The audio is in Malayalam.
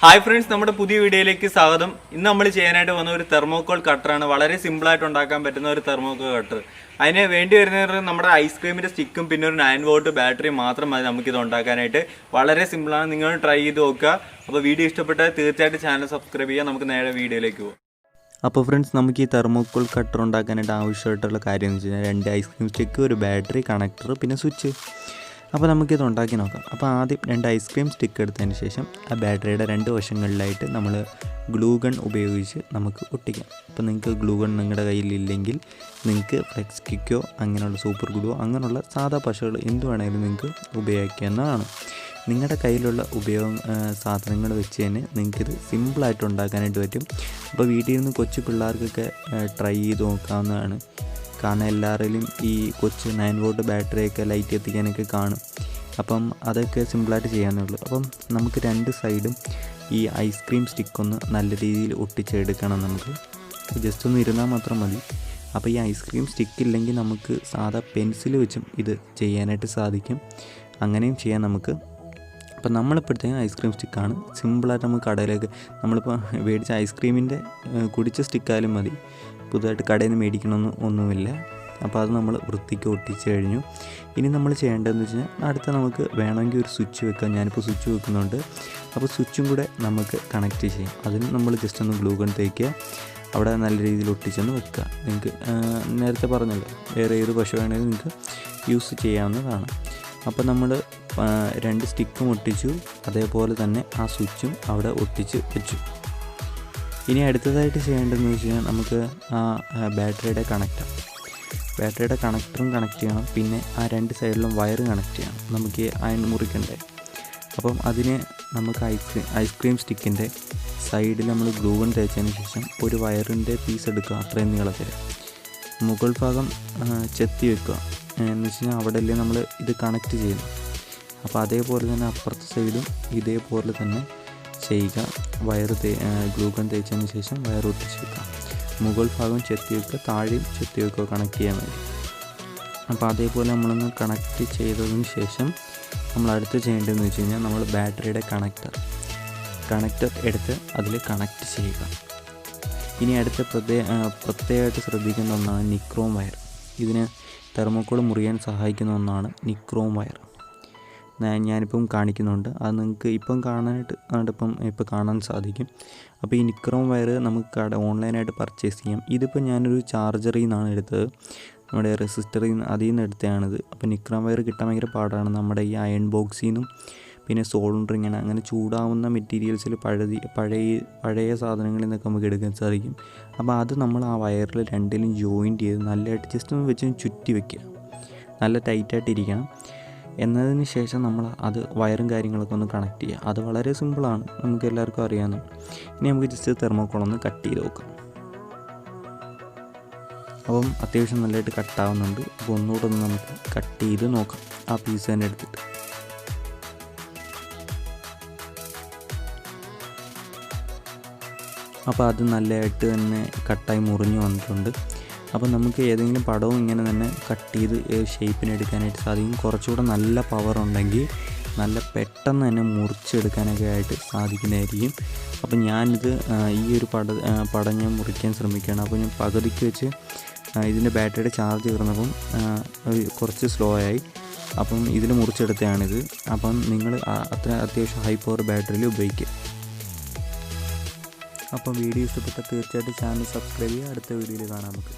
ഹായ് ഫ്രണ്ട്സ്, നമ്മുടെ പുതിയ വീഡിയോയിലേക്ക് സ്വാഗതം. ഇന്ന് നമ്മൾ ചെയ്യാനായിട്ട് വന്ന ഒരു തെർമോക്കോൾ കട്ടറാണ്. വളരെ സിമ്പിളായിട്ട് ഉണ്ടാക്കാൻ പറ്റുന്ന ഒരു തെർമോക്കോൾ കട്ടർ. അതിന് വേണ്ടി വരുന്നത് നമ്മുടെ ഐസ്ക്രീമിൻ്റെ സ്റ്റിക്കും പിന്നെ ഒരു 9 വോൾട്ട് ബാറ്ററി മാത്രം മതി നമുക്കിത് ഉണ്ടാക്കാനായിട്ട്. വളരെ സിമ്പിളാണ്, നിങ്ങൾ ട്രൈ ചെയ്ത് നോക്കുക. അപ്പോൾ വീഡിയോ ഇഷ്ടപ്പെട്ടാൽ തീർച്ചയായിട്ടും ചാനൽ സബ്സ്ക്രൈബ് ചെയ്യുക. നമുക്ക് നേരെ വീഡിയോയിലേക്ക് പോകാം. അപ്പോൾ ഫ്രണ്ട്സ്, നമുക്ക് ഈ തെർമോക്കോൾ കട്ടർ ഉണ്ടാക്കാനായിട്ട് ആവശ്യമായിട്ടുള്ള കാര്യം എന്ന് വെച്ച് കഴിഞ്ഞാൽ 2 ഐസ്ക്രീം സ്റ്റിക്ക്, ഒരു ബാറ്ററി, കണക്ടർ, പിന്നെ സ്വിച്ച്. അപ്പോൾ നമുക്കിത് ഉണ്ടാക്കി നോക്കാം. അപ്പോൾ ആദ്യം 2 ഐസ്ക്രീം സ്റ്റിക്ക് എടുത്തതിന് ശേഷം ആ ബാറ്ററിയുടെ 2 വശങ്ങളിലായിട്ട് നമ്മൾ ഗ്ലൂ ഗൺ ഉപയോഗിച്ച് നമുക്ക് ഒട്ടിക്കാം. അപ്പോൾ നിങ്ങൾക്ക് ഗ്ലൂ ഗൺ നിങ്ങളുടെ കയ്യിലില്ലെങ്കിൽ നിങ്ങൾക്ക് ഫ്ലെക്സ് കിക്കോ അങ്ങനെയുള്ള സൂപ്പർ ഗ്ലൂ അങ്ങനെയുള്ള സാധാ പശകൾ എന്ത് വേണമെങ്കിലും നിങ്ങൾക്ക് ഉപയോഗിക്കാവുന്നതാണ്. നിങ്ങളുടെ കയ്യിലുള്ള സാധനങ്ങൾ വെച്ച് തന്നെ നിങ്ങൾക്കിത് സിമ്പിളായിട്ട് ഉണ്ടാക്കാനായിട്ട് പറ്റും. അപ്പോൾ വീട്ടിൽ നിന്ന് കൊച്ചു പിള്ളേർക്കൊക്കെ ട്രൈ ചെയ്ത് നോക്കാവുന്നതാണ്. കാരണം എല്ലാവരിലും ഈ കൊച്ച് 9 വോൾട്ട് ബാറ്ററിയൊക്കെ ലൈറ്റ് എത്തിക്കാനൊക്കെ കാണും. അപ്പം അതൊക്കെ സിമ്പിളായിട്ട് ചെയ്യാവുന്നേ ഉള്ളൂ. അപ്പം നമുക്ക് 2 സൈഡും ഈ ഐസ്ക്രീം സ്റ്റിക്കൊന്ന് നല്ല രീതിയിൽ ഒട്ടിച്ചെടുക്കണം. നമുക്ക് ജസ്റ്റ് ഒന്ന് ഇരുന്നാൽ മാത്രം മതി. അപ്പോൾ ഈ ഐസ്ക്രീം സ്റ്റിക്കില്ലെങ്കിൽ നമുക്ക് സാധാ പെൻസിൽ വെച്ചും ഇത് ചെയ്യാനായിട്ട് സാധിക്കും. അങ്ങനെയും ചെയ്യാൻ നമുക്ക്. അപ്പം നമ്മളിപ്പോഴത്തേക്കും ഐസ്ക്രീം സ്റ്റിക്കാണ്. സിമ്പിളായിട്ട് നമുക്ക് കടയിലേക്ക് നമ്മളിപ്പോൾ മേടിച്ച ഐസ്ക്രീമിൻ്റെ കുടിച്ച സ്റ്റിക്കായാലും മതി. പുതുതായിട്ട് കടയിൽ നിന്ന് മേടിക്കണമെന്ന് ഒന്നുമില്ല. അപ്പോൾ അത് നമ്മൾ വൃത്തിക്ക് ഒട്ടിച്ച് കഴിഞ്ഞു. ഇനി നമ്മൾ ചെയ്യേണ്ടതെന്ന് വെച്ച് കഴിഞ്ഞാൽ അടുത്ത നമുക്ക് വേണമെങ്കിൽ ഒരു സ്വിച്ച് വെക്കാം. ഞാനിപ്പോൾ സ്വിച്ച് വെക്കുന്നുണ്ട്. അപ്പോൾ സ്വിച്ചും കൂടെ നമുക്ക് കണക്റ്റ് ചെയ്യാം. അതിന് നമ്മൾ ജസ്റ്റ് ഒന്ന് ഗ്ലൂ ഗൺ തേക്കുക, അവിടെ നല്ല രീതിയിൽ ഒട്ടിച്ചൊന്ന് വെക്കുക. നിങ്ങൾക്ക് നേരത്തെ പറഞ്ഞല്ലോ, വേറെ ഏത് പശ വേണമെങ്കിലും നിങ്ങൾക്ക് യൂസ് ചെയ്യാവുന്നതാണ്. അപ്പോൾ നമ്മൾ 2 സ്റ്റിക്കും ഒട്ടിച്ചു, അതേപോലെ തന്നെ ആ സ്വിച്ചും അവിടെ ഒട്ടിച്ച് വെച്ചു. ഇനി അടുത്തതായിട്ട് ചെയ്യേണ്ടതെന്ന് വെച്ച് കഴിഞ്ഞാൽ നമുക്ക് ആ ബാറ്ററിയുടെ കണക്ടറും കണക്ട് ചെയ്യണം. പിന്നെ ആ 2 സൈഡിലും വയർ കണക്ട് ചെയ്യണം. നമുക്ക് അയൺ മുറിക്കണ്ടേ. അപ്പം അതിന് നമുക്ക് ഐസ്ക്രീം സ്റ്റിക്കിൻ്റെ സൈഡിൽ നമ്മൾ ഗ്ലൂ ഗൺ തേച്ചതിന് ശേഷം ഒരു വയറിൻ്റെ പീസ് എടുക്കുക, അത്രയും നീളത്തിൽ. മുകൾ ഭാഗം ചെത്തി വെക്കുക. എന്ന് വെച്ച് കഴിഞ്ഞാൽ അവിടെയല്ലേ നമ്മൾ ഇത് കണക്ട് ചെയ്യുന്നു. അപ്പോൾ അതേപോലെ തന്നെ അപ്പുറത്തെ സൈഡും ഇതേപോലെ തന്നെ ചെയ്യുക. വയർ ഗ്ലൂ ഗൺ തേച്ചതിന് ശേഷം വയർ ഒട്ടിച്ച് വെക്കുക. മുകൾ ഭാഗം ചെത്തി വെക്കുക, താഴെയും ചെത്തി വെക്കുക കണക്ട് ചെയ്യാൻ വേണ്ടി. അപ്പോൾ അതേപോലെ നമ്മളൊന്ന് കണക്ട് ചെയ്തതിന് ശേഷം നമ്മൾ അടുത്ത് ചെയ്യേണ്ടതെന്ന് വെച്ച് കഴിഞ്ഞാൽ നമ്മൾ ബാറ്ററിയുടെ കണക്ടർ എടുത്ത് അതിൽ കണക്ട് ചെയ്യുക. ഇനി അടുത്ത പ്രത്യേകമായിട്ട് ശ്രദ്ധിക്കുന്ന ഒന്നാണ് നിക്രോം വയർ. ഇതിന് തെർമോക്കോൾ മുറിയാൻ സഹായിക്കുന്ന ഒന്നാണ് നിക്രോം വയർ. ഞാനിപ്പം കാണിക്കുന്നുണ്ട്. അത് നിങ്ങൾക്ക് ഇപ്പം കാണാൻ സാധിക്കും. അപ്പോൾ ഈ നിക്രോം വയർ നമുക്ക് ഓൺലൈനായിട്ട് പർച്ചേസ് ചെയ്യാം. ഇതിപ്പോൾ ഞാനൊരു ചാർജറിൽ നിന്നാണ് എടുത്തത്, നമ്മുടെ റെസിസ്റ്ററിൽ നിന്ന്, അതിൽ നിന്ന് എടുത്തതാണിത്. അപ്പോൾ നിക്രോം വയർ കിട്ടാൻ ഭയങ്കര പാടാണ്. നമ്മുടെ ഈ അയൺ ബോക്സിൽ നിന്നും പിന്നെ സോൾഡറിങ് അങ്ങനെ ചൂടാവുന്ന മെറ്റീരിയൽസിൽ പഴയ സാധനങ്ങളിൽ നിന്നൊക്കെ നമുക്ക് എടുക്കാൻ സാധിക്കും. അപ്പോൾ അത് നമ്മൾ ആ വയറിൽ 2ലും ജോയിൻറ്റ് ചെയ്ത് നല്ലതായിട്ട് ജസ്റ്റ് ഒന്ന് വെച്ച് ചുറ്റി വയ്ക്കുക. നല്ല ടൈറ്റായിട്ട് ഇരിക്കണം. എന്നതിന് ശേഷം നമ്മൾ അത് വയറും കാര്യങ്ങളൊക്കെ ഒന്ന് കണക്ട് ചെയ്യുക. അത് വളരെ സിമ്പിളാണ്, നമുക്ക് എല്ലാവർക്കും അറിയാവുന്നത്. ഇനി നമുക്ക് ജസ്റ്റ് തെർമോക്കോൾ ഒന്ന് കട്ട് ചെയ്ത് നോക്കാം. അപ്പം അത്യാവശ്യം നല്ലതായിട്ട് കട്ടാവുന്നുണ്ട്. അപ്പോൾ ഒന്നുകൂടെ ഒന്ന് നമുക്ക് കട്ട് ചെയ്ത് നോക്കാം. ആ പീസ് തന്നെ എടുത്തിട്ട് അപ്പോൾ അത് നല്ലതായിട്ട് തന്നെ കട്ടായി മുറിഞ്ഞ് വന്നിട്ടുണ്ട്. അപ്പോൾ നമുക്ക് ഏതെങ്കിലും പടവും ഇങ്ങനെ തന്നെ കട്ട് ചെയ്ത് ഷേപ്പിന് എടുക്കാനായിട്ട് സാധിക്കും. കുറച്ചുകൂടെ നല്ല പവർ ഉണ്ടെങ്കിൽ നല്ല പെട്ടെന്ന് തന്നെ മുറിച്ചെടുക്കാനൊക്കെ ആയിട്ട് സാധിക്കുന്നതായിരിക്കും. അപ്പോൾ ഞാനിത് ഈ ഒരു പടം ഞാൻ മുറിക്കാൻ ശ്രമിക്കുകയാണ്. അപ്പോൾ ഞാൻ പകുതിക്ക് വെച്ച് ഇതിൻ്റെ ബാറ്ററിയുടെ ചാർജ് കയറുന്നപ്പം കുറച്ച് സ്ലോ ആയി. അപ്പം ഇതിൽ മുറിച്ചെടുത്തതാണിത്. അപ്പം നിങ്ങൾ അത്യാവശ്യം ഹൈ പവർ ബാറ്ററിയിൽ ഉപയോഗിക്കുക. അപ്പോൾ വീഡിയോ ഇഷ്ടപ്പെട്ടാൽ തീർച്ചയായിട്ടും ചാനൽ സബ്സ്ക്രൈബ് ചെയ്യുക. അടുത്ത വീഡിയോയിൽ കാണാം നമുക്ക്.